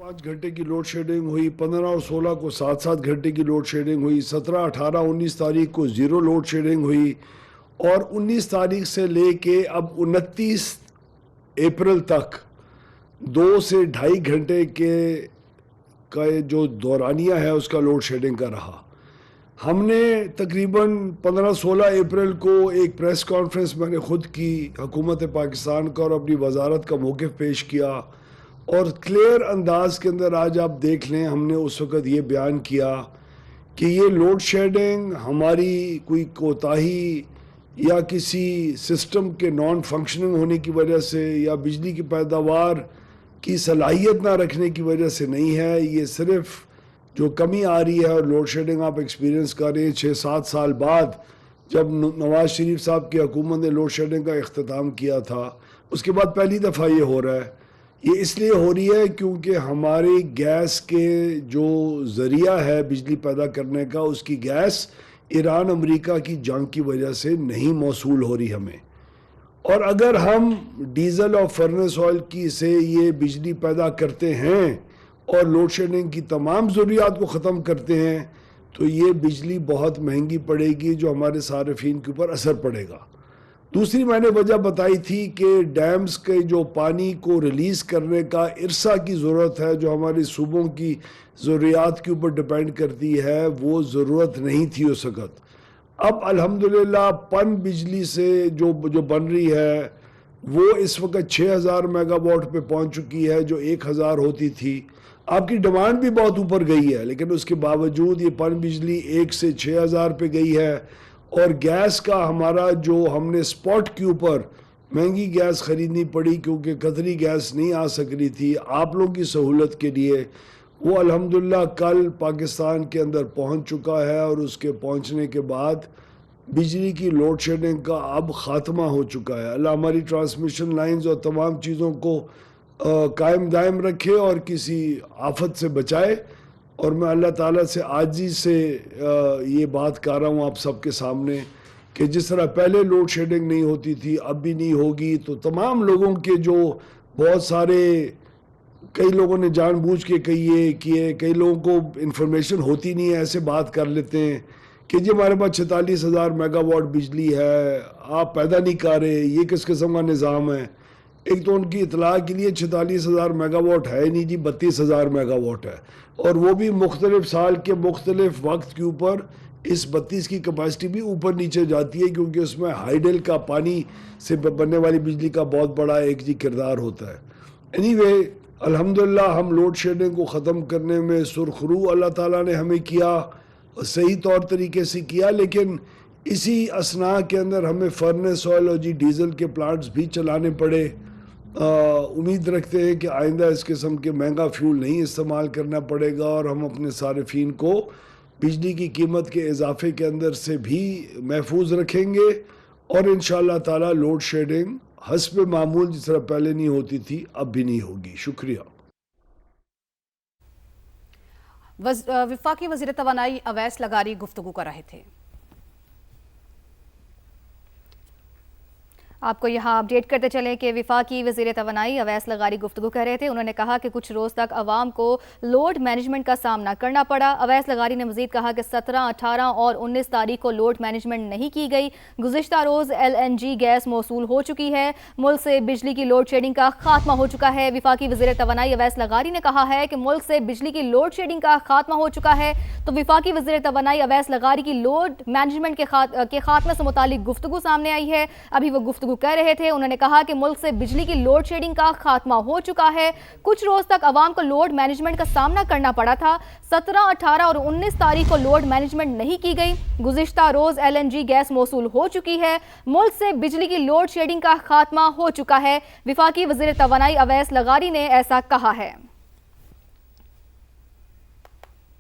5 घंटे की load shedding हुई, 15 और 16 को 7-7 घंटे की लोड शेडिंग हुई, 17, 18, 19 तारीख को 0 लोड शेडिंग हुई, और 19 तारीख से लेके अब 29 अप्रैल तक 2 से 2.5 घंटे का जो दौरानिया है उसका लोड शेडिंग का रहा। हमने तकरीबन 15-16 अप्रैल को एक प्रेस कॉन्फ्रेंस मैंने ख़ुद की हुकूमत पाकिस्तान का और अपनी वजारत का मौक़िफ़ पेश किया, और क्लियर अंदाज के अंदर आज आप देख लें हमने उस वक़्त ये बयान किया कि ये लोड शेडिंग हमारी कोई कोताही या किसी सिस्टम के नॉन फंक्शनिंग होने की वजह से या बिजली की पैदावार की सलाहियत ना रखने की वजह से नहीं है। ये सिर्फ़ जो कमी आ रही है, और लोड शेडिंग आप एक्सपीरियंस कर रहे हैं 6-7 साल बाद, जब नवाज़ शरीफ साहब की हुकूमत ने लोड शेडिंग का इख्तिताम किया था, उसके बाद पहली दफ़ा ये हो रहा है। ये इसलिए हो रही है क्योंकि हमारी गैस के जो ज़रिया है बिजली पैदा करने का, उसकी गैस ईरान अमेरिका की जंग की वजह से नहीं मौसूल हो रही हमें। और अगर हम डीज़ल और फर्नेस ऑयल की से ये बिजली पैदा करते हैं और लोड शेडिंग की तमाम ज़रूरियात को ख़त्म करते हैं, तो ये बिजली बहुत महंगी पड़ेगी, जो हमारे सार्फिन के ऊपर असर पड़ेगा। दूसरी मैंने वजह बताई थी कि डैम्स के जो पानी को रिलीज़ करने का इरसा की ज़रूरत है, जो हमारे सूबों की ज़रूरियात के ऊपर डिपेंड करती है, वो ज़रूरत नहीं थी उस वक़्त। अब अल्हम्दुलिल्लाह पन बिजली से जो बन रही है वो इस वक्त 6000 मेगावाट पे पहुंच चुकी है, जो 1000 होती थी। आपकी डिमांड भी बहुत ऊपर गई है, लेकिन उसके बावजूद ये पन बिजली 1 से 6000 पे गई है। और गैस का हमारा जो हमने स्पॉट के ऊपर महंगी गैस ख़रीदनी पड़ी क्योंकि कतरी गैस नहीं आ सक रही थी आप लोगों की सहूलत के लिए, वो अल्हम्दुलिल्लाह कल पाकिस्तान के अंदर पहुंच चुका है। और उसके पहुंचने के बाद बिजली की लोड शेडिंग का अब ख़ात्मा हो चुका है। अल्लाह हमारी ट्रांसमिशन लाइंस और तमाम चीज़ों को कायम दायम रखे और किसी आफत से बचाए। और मैं अल्लाह ताला से आजी से ये बात कर रहा हूँ आप सबके सामने कि जिस तरह पहले लोड शेडिंग नहीं होती थी अब भी नहीं होगी। तो तमाम लोगों के जो बहुत सारे, कई लोगों ने जानबूझ के किए, कई लोगों को इन्फॉर्मेशन होती नहीं है, ऐसे बात कर लेते हैं कि जी हमारे पास 46,000 मेगावाट बिजली है, आप पैदा नहीं कर रहे, ये किस किस्म का निज़ाम है। एक तो उनकी इतला के लिए 46,000 मेगावाट है नहीं जी, 32,000 मेगावाट है, और वो भी मुख्तलिफ साल के मुख्तलिफ वक्त के ऊपर। इस 32 की कैपेसिटी भी ऊपर नीचे जाती है क्योंकि उसमें हाइडल का पानी से बनने वाली बिजली का बहुत बड़ा एक जी किरदार होता है। एनीवे अल्हम्दुलिल्लाह हम लोड शेडिंग को ख़त्म करने में सुरखरू अल्लाह ताला ने हमें किया, सही तौर तरीके से किया। लेकिन इसी असना के अंदर हमें फर्नेस ऑयल और जी डीज़ल के प्लांट्स भी चलाने पड़े। उम्मीद रखते हैं कि आइंदा इस किस्म के महंगा फ्यूल नहीं इस्तेमाल करना पड़ेगा और हम अपने सार्फिन को बिजली की कीमत के इजाफे के अंदर से भी महफूज रखेंगे। और इंशाअल्लाह ताला लोड शेडिंग हस्ब मामूल जिस तरह पहले नहीं होती थी अब भी नहीं होगी। शुक्रिया। वफाकी वज़ीर तवानाई अवैस लगारी गुफ्तगू कर रहे थे। आपको यहाँ अपडेट करते चलें कि वफाकी वज़ीर तवानाई अवैस लगारी गुफ्तगू कर रहे थे। उन्होंने कहा कि कुछ रोज़ तक अवाम को लोड मैनेजमेंट का सामना करना पड़ा। अवैस लगारी ने मज़ीद कहा कि 17, 18 और 19 तारीख को लोड मैनेजमेंट नहीं की गई। गुज़िश्ता रोज़ LNG गैस मौसूल हो चुकी है। मुल्क से बिजली की लोड शेडिंग का खात्मा हो चुका है। वफाकी वज़ीर तवानाई अवैस लगारी ने कहा है कि मुल्क से बिजली की लोड शेडिंग का खात्मा हो चुका है। तो वफाकी वज़ीर तवानाई अवैस लगारी की लोड मैनेजमेंट के खात्मे से मुतालिक गुफ्तगू सामने आई है। अभी वो गुफ्तगू कर रहे थे। उन्होंने कहा कि मुल्क से बिजली की लोड शेडिंग का खात्मा हो चुका है। कुछ रोज तक अवाम को लोड मैनेजमेंट का सामना करना पड़ा था। 17, 18 और 19 तारीख को लोड मैनेजमेंट नहीं की गई। गुज़िश्ता रोज LNG गैस मौसूल हो चुकी है। मुल्क से बिजली की लोड शेडिंग का खात्मा हो चुका है। वफाकी वज़ीर तवानाई अवैस लगारी ने ऐसा कहा है।